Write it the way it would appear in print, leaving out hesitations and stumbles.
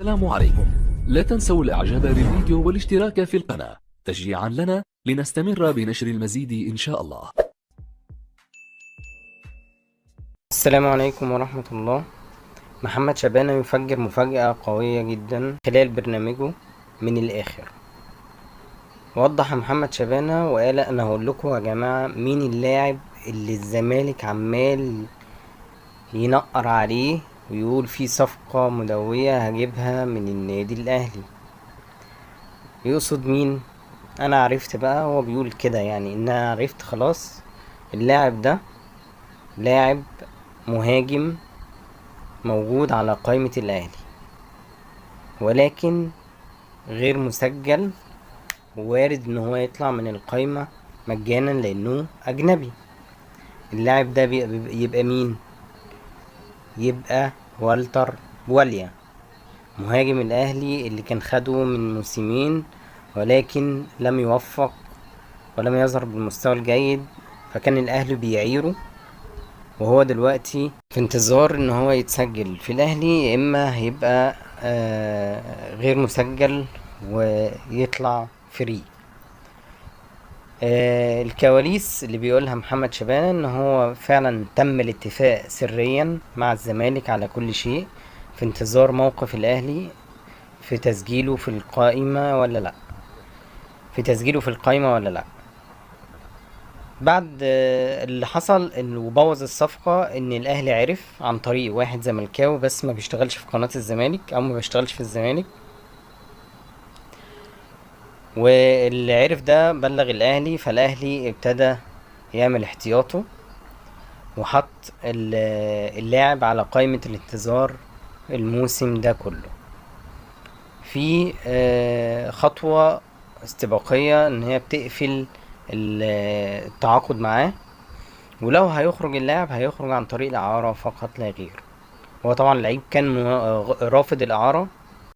السلام عليكم. لا تنسوا الاعجاب بالفيديو والاشتراك في القناة تشجيعا لنا لنستمر بنشر المزيد ان شاء الله. السلام عليكم ورحمة الله. محمد شبانة يفجر مفاجأة قوية جدا خلال برنامجه من الآخر. وضح محمد شبانة وقال: أنا هقول لكم يا جماعة مين اللاعب اللي الزمالك عمال ينقر عليه ويقول في صفقة مدوية هجيبها من النادي الأهلي. يقصد مين؟ أنا عرفت بقى، هو بيقول كده يعني إن أنا عرفت خلاص. اللاعب ده لاعب مهاجم موجود على قائمة الأهلي، ولكن غير مسجل، ووارد ان هو يطلع من القايمة مجانا لانه اجنبي. اللاعب ده يبقى مين؟ يبقى والتر بواليا، مهاجم الاهلي اللي كان خده من موسمين ولكن لم يوفق ولم يظهر بالمستوى الجيد، فكان الاهلي بيعيره. وهو دلوقتي في انتظار ان هو يتسجل في الاهلي، يا اما هيبقى غير مسجل ويطلع فري. الكواليس اللي بيقولها محمد شبانة ان هو فعلا تم الاتفاق سريا مع الزمالك على كل شيء، في انتظار موقف الاهلي في تسجيله في القائمة ولا لا، ولا لا. بعد اللي حصل وبوظ الصفقة ان الاهلي عرف عن طريق واحد زملكاوي بس ما بيشتغلش في قناة الزمالك او ما بيشتغلش في الزمالك، واللي عرف ده بلغ الاهلي، فالاهلي ابتدى يعمل احتياطه وحط اللاعب على قائمة الانتظار الموسم ده كله. في خطوة استباقية ان هي بتقفل التعاقد معاه، ولو هيخرج اللاعب هيخرج عن طريق الإعارة فقط لا غير. هو طبعا اللعيب كان رافض الإعارة